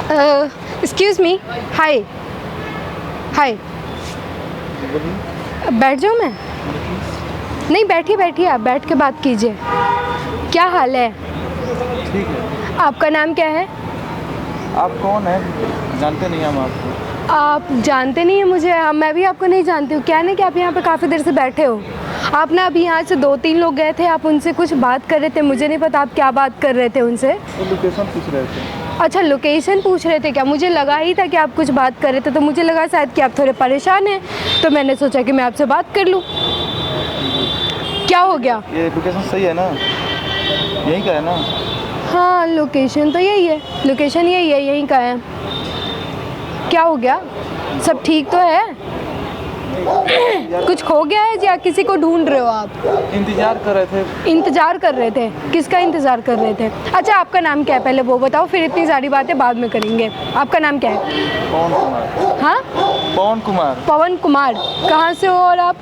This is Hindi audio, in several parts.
एक्सक्यूज़ मी, हाय हाय, बैठ जाऊँ मैं? नहीं, बैठिए बैठिए, आप बैठ के बात कीजिए। क्या हाल है? ठीक है। आपका नाम क्या है? आप कौन हैं? जानते नहीं हम आपको। आप जानते नहीं हैं मुझे, मैं भी आपको नहीं जानती हूँ। क्या नहीं कि आप यहाँ पे काफ़ी देर से बैठे हो। आप ना अभी यहाँ से 2-3 लोग गए थे, आप उनसे कुछ बात कर रहे थे, मुझे नहीं पता आप क्या बात कर रहे थे उनसे। वो लोकेशन पूछ रहे थे। अच्छा, लोकेशन पूछ रहे थे क्या? मुझे लगा ही था कि आप कुछ बात कर रहे थे, तो मुझे लगा शायद कि आप थोड़े परेशान हैं, तो मैंने सोचा कि मैं आपसे बात कर लूँ। क्या हो गया? ये लोकेशन सही है ना? यहीं का है ना? हाँ, लोकेशन तो यही है, लोकेशन यही है, यहीं का है। क्या हो गया? सब ठीक तो है? कुछ खो गया है या किसी को ढूंढ रहे हो आप? इंतजार कर रहे थे। इंतजार कर रहे थे? किसका इंतजार कर रहे थे? अच्छा, आपका नाम क्या है पहले वो बताओ, फिर इतनी सारी बातें बाद में करेंगे। आपका नाम क्या है? पवन कुमार। हाँ, पवन कुमार। पवन कुमार। कहाँ से हो और आप?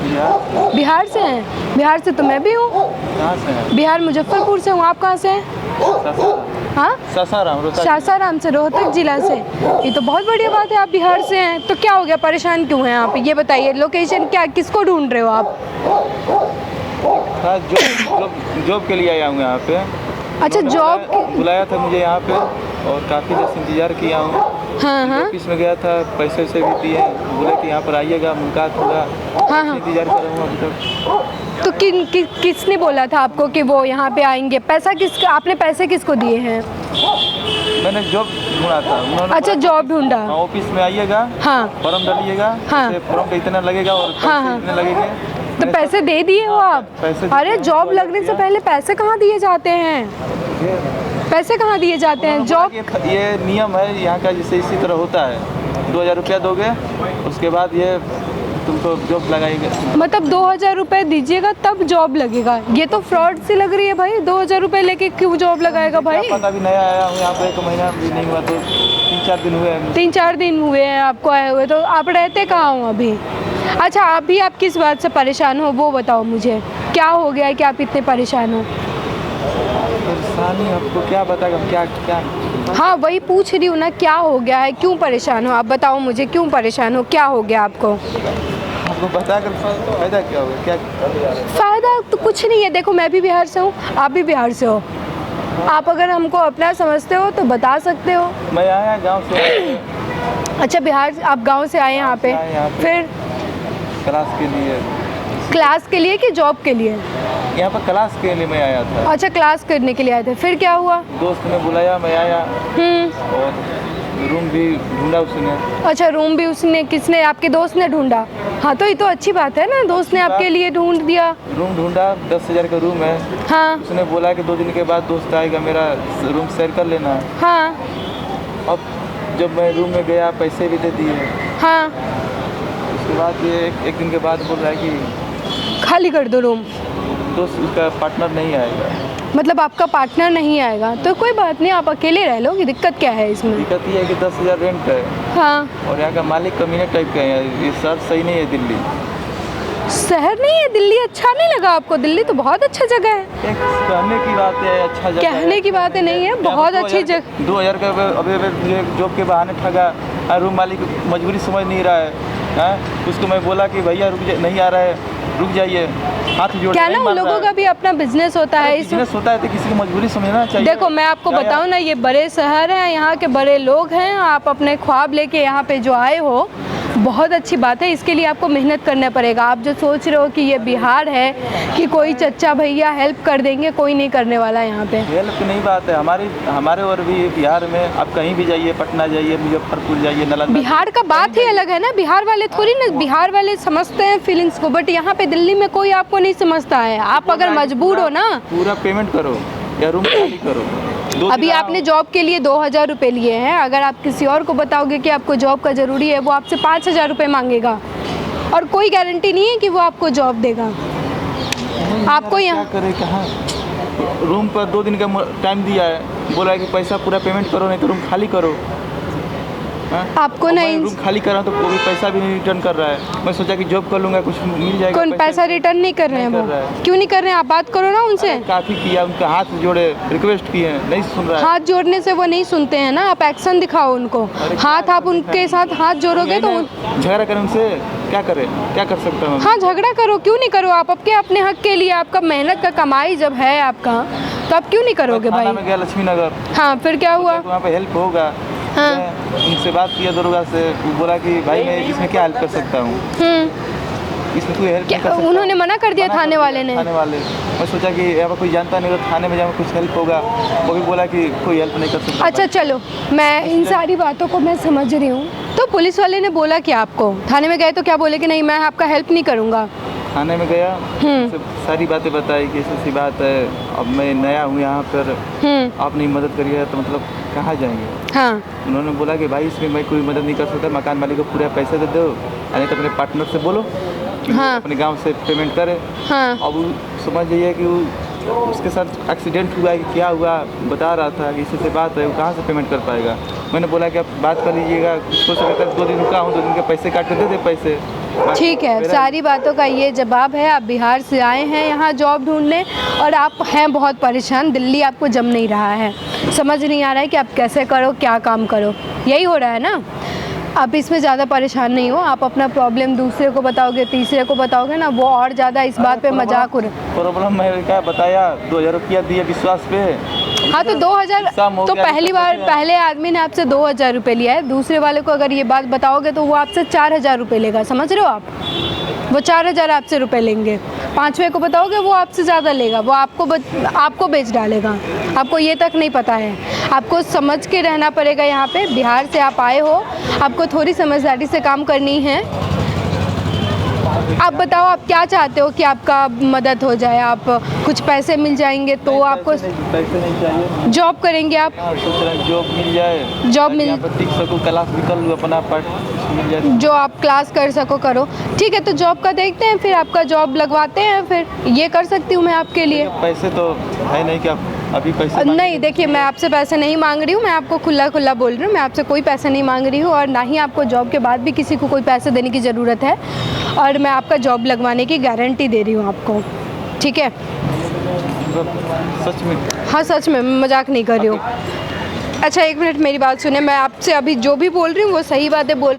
बिहार। बिहार से हैं? बिहार से तो मैं भी हूँ। कहाँ से हैं? बिहार मुजफ्फरपुर से हूँ। आप कहाँ से हैं? हाँ, सासाराम। सासाराम से, रोहतक जिला से। ये तो बहुत बढ़िया बात है, आप बिहार से हैं। तो क्या हो गया, परेशान क्यों हैं आप? ये बताइए, लोकेशन क्या, किसको ढूंढ रहे हो आप? हाँ, जॉब के लिए आया हूँ यहाँ पे। अच्छा, जॉब? बुलाया था मुझे यहाँ पे और काफ़ी देर से इंतजार किया हूँ। हाँ हाँ ऑफिस में गया था, पैसे से भी दिए, बोले कि यहाँ पर आइएगा, मुलाकात होगा। हाँ हाँ। इंतजार कर रहा हूँ अभी तक। तो किसने बोला था आपको कि वो यहाँ पे आएंगे? पैसा आपने पैसे किसको दिए हैं? मैंने जॉब ढूंढा था, उन्होंने अच्छा, जॉब ढूंढा। ऑफिस में आइएगा, हाँ फॉर्म डालिएगा, हाँ। फॉर्म का इतना लगेगा और हाँ, हाँ। इतने लगेंगे। तो पैसे दे दिए हो आप? पैसे। अरे, जॉब लगने से पहले पैसे कहाँ दिए जाते हैं? पैसे कहाँ दिए जाते हैं? जॉब ये नियम है यहाँ का, जैसे इसी तरह होता है। 2000 रुपया दोगे, उसके बाद ये तुमको जॉब लगाएंगे। मतलब 2000 रुपये दीजिएगा तब जॉब लगेगा? ये तो फ्रॉड सी लग रही है भाई। 2000 रुपये लेके क्यों जॉब लगाएगा भाई? क्या पता, अभी नया आया हूँ यहाँ पे, 1 महीना भी नहीं हुआ, तो 3-4 दिन हुए हैं। 3-4 दिन हुए हैं आपको आए हुए, तो आप रहते कहाँ हो अभी? अच्छा, अभी आप किस बात से परेशान हो वो बताओ मुझे। क्या हो गया है कि आप इतने परेशान हो? परेशानी आपको क्या बताएगा, क्या क्या? हाँ, वही पूछ रही हूँ ना, क्या हो गया है, क्यों परेशान हो? आप बताओ मुझे, क्यों परेशान हो, क्या हो गया आपको? आपको बताकर फायदा क्या होगा? क्या फ़ायदा तो कुछ नहीं है। देखो, मैं भी बिहार से हूँ, आप भी बिहार से हो। आप अगर हमको अपना समझते हो तो बता सकते हो। मैं आया गाँव से। अच्छा, बिहार, आप गांव से आए यहाँ पे? फिर क्लास के लिए। क्लास के लिए कि जॉब के लिए? यहाँ पर क्लास के लिए मैं आया था। अच्छा, क्लास करने के लिए आए थे। फिर क्या हुआ? दोस्त ने बुलाया, मैं आया और रूम भी ढूंढा उसने। अच्छा, रूम भी उसने, किसने? आपके दोस्त ने ढूंढा? हाँ, तो ये तो अच्छी बात है ना, दोस्त ने आपके लिए ढूंढ दिया। रूम ढूंढा, 10,000 का रूम है। हाँ उसने बोला कि 2 दिन के बाद दोस्त आएगा, मेरा रूम शेयर कर लेना। हाँ अब जब मैं रूम में गया, पैसे भी दे दिए। हाँ। उसके बाद ये एक दिन के बाद बोल रहा है कि खाली कर दो रूम। दोस्त उसका पार्टनर नहीं आएगा। मतलब आपका पार्टनर नहीं आएगा? तो कोई बात नहीं, आप अकेले रह लो, दिक्कत क्या है इसमें? दिक्कत ये है कि 10,000 रेंट है। हाँ। और यहाँ का मालिक कमीने टाइप का है। ये शहर सही नहीं है दिल्ली। शहर नहीं है दिल्ली? अच्छा नहीं लगा आपको? दिल्ली तो बहुत अच्छा जगह है। एक कहने की बात है, अच्छा जगह है। कहने की बातें नहीं है, बहुत अच्छी जगह। 2000 का अभी जॉब के बहाने ठगा। रूम मालिक मजबूरी समझ नहीं रहा है। उसको मैं बोला कि भैया नहीं आ रहा है, रुक जाइए, हाथ जोड़। क्या ना, उन लोगों का भी अपना बिजनेस होता है। बिजनेस होता है तो किसी की मजबूरी समझना चाहिए। देखो, मैं आपको बताऊं ना, ये बड़े शहर हैं, यहाँ के बड़े लोग हैं। आप अपने ख्वाब लेके यहाँ पे जो आए हो, बहुत अच्छी बात है। इसके लिए आपको मेहनत करना पड़ेगा। आप जो सोच रहे हो कि ये बिहार है कि कोई चच्चा भैया हेल्प कर देंगे, कोई नहीं करने वाला यहाँ पे। हेल्प की नहीं बात है, हमारे और भी बिहार में आप कहीं भी जाइए, पटना जाइए, मुजफ्फरपुर जाइए, नालंदा। बिहार का बात ही अलग है ना। बिहार वाले थोड़ी ना, बिहार वाले समझते हैं फीलिंग्स को, बट यहाँ पे दिल्ली में कोई आपको नहीं समझता है। आप अगर मजबूर हो ना, पूरा पेमेंट करो या रूम खाली करो। अभी आपने जॉब के लिए 2000 रुपये लिए हैं। अगर आप किसी और को बताओगे कि आपको जॉब का ज़रूरी है, वो आपसे 5000 रुपये मांगेगा और कोई गारंटी नहीं है कि वो आपको जॉब देगा। आपको यहाँ करे, कहाँ रूम पर 2 दिन का टाइम दिया है, बोला है कि पैसा पूरा पेमेंट करो, नहीं तो रूम खाली करो। हाँ? आपको और मैं नहीं रूम खाली कर रहा हूँ तो कोई पैसा भी नहीं रिटर्न कर रहा है। मैं सोचा कि जॉब कर लूँगा, कुछ मिल जाएगा। कौन पैसा रिटर्न नहीं कर रहे हैं नहीं वो? कर रहा है। क्यों नहीं कर रहे हैं? आप बात करो ना उनसे। काफ़ी किया, उनका हाथ जोड़े, रिक्वेस्ट किए, नहीं सुन रहा है। हाथ जोड़ने से वो नहीं सुनते हैं ना, आप एक्शन दिखाओ उनको। हाथ आप उनके साथ हाथ जोड़ोगे तो झगड़ा करें उनसे, क्या करें, क्या कर सकता हूँ? हाँ, झगड़ा करो, क्यों नहीं करो? आप आपके अपने हक के लिए, आपका मेहनत का कमाई जब है आपका, तो आप क्यों नहीं करोगे भाई? मैं गया लक्ष्मी नगर। हाँ, फिर क्या हुआ? वहाँ पे हेल्प होगा। हाँ। मैं उनसे बात किया दरोगा से, वो बोला कि भाई मैं इसमें क्या हेल्प कर सकता हूँ, इसमें कोई हेल्प नहीं कर सकता। उन्होंने मना कर दिया थाने वाले ने? थाने वाले, मैं सोचा कि यहाँ पर कोई जानता नहीं, तो थाने में जाऊँ कुछ हेल्प होगा, वो भी बोला कि कोई हेल्प नहीं कर सकता। अच्छा चलो, मैं इन सारी बातों को मैं समझ रही हूँ। तो पुलिस वाले ने बोला कि आपको थाने में गए तो क्या बोले कि नहीं मैं आपका हेल्प नहीं करूँगा? थाने में गया, सारी बातें बताई कि ऐसी बात है, अब मैं नया हूँ यहाँ पर, आप नहीं मदद करिए तो मतलब कहाँ जाएंगे? हाँ। उन्होंने बोला कि भाई इसमें मैं कोई मदद नहीं कर सकता, मकान मालिक को पूरा पैसे दे दो, नहीं तो अपने पार्टनर से बोलो कि हाँ। अपने गांव से पेमेंट करे। हाँ। अब वो समझ जाइए कि उसके साथ एक्सीडेंट हुआ है कि क्या हुआ, बता रहा था कि इससे बात है, वो कहाँ से पेमेंट कर पाएगा। मैंने बोला कि आप बात कर लीजिएगा, कुछ हो सकता है 2 दिन रुका हूँ, 2 दिन के पैसे काट के दे दे पैसे। ठीक है, सारी बातों का ये जवाब है। आप बिहार से आए हैं यहाँ जॉब ढूंढने और आप हैं बहुत परेशान, दिल्ली आपको जम नहीं रहा है, समझ नहीं आ रहा है कि आप कैसे करो, क्या काम करो, यही हो रहा है ना? आप इसमें ज़्यादा परेशान नहीं हो, आप अपना प्रॉब्लम दूसरे को बताओगे, तीसरे को बताओगे ना, वो और ज़्यादा इस बात पे मजाक उड़। प्रॉब्लम मैं क्या बताया, 2000 रुपया दिए विश्वास पे। हाँ तो 2000 तो पहली बार पहले आदमी ने आपसे 2000 रुपये लिया है, दूसरे वाले को अगर ये बात बताओगे तो वो आपसे 4000 रुपये लेगा, समझ रहे हो आप? वो 4000 आपसे रुपये लेंगे। 5वें को बताओगे वो आपसे ज़्यादा लेगा, वो आपको बेच डालेगा, आपको ये तक नहीं पता है। आपको समझ के रहना पड़ेगा यहाँ पे। बिहार से आप आए हो, आपको थोड़ी समझदारी से काम करनी है। आप बताओ आप क्या चाहते हो कि आपका मदद हो जाए? आप कुछ पैसे मिल जाएंगे तो आपको पैसे नहीं चाहिए, जॉब करेंगे आप? जॉब मिल जाए, जॉब मिल टिक सको, क्लास निकल लूँ अपना मिल जाए, जो आप क्लास कर सको करो। ठीक है, तो जॉब का देखते हैं, फिर आपका जॉब लगवाते हैं, फिर ये कर सकती हूँ मैं आपके लिए। पैसे तो है नहीं क्या अभी? पैसे नहीं, देखिए मैं आपसे पैसे नहीं मांग रही हूँ, मैं आपको खुला खुला बोल रही हूँ, मैं आपसे कोई पैसे नहीं मांग रही हूँ और ना ही आपको जॉब के बाद भी किसी को कोई पैसे देने की ज़रूरत है, और मैं आपका जॉब लगवाने की गारंटी दे रही हूँ आपको, ठीक है? सच में? हाँ सच में, मजाक नहीं कर रही हूँ। अच्छा 1 मिनट मेरी बात सुने, मैं आपसे अभी जो भी बोल रही हूँ वो सही बातें बोल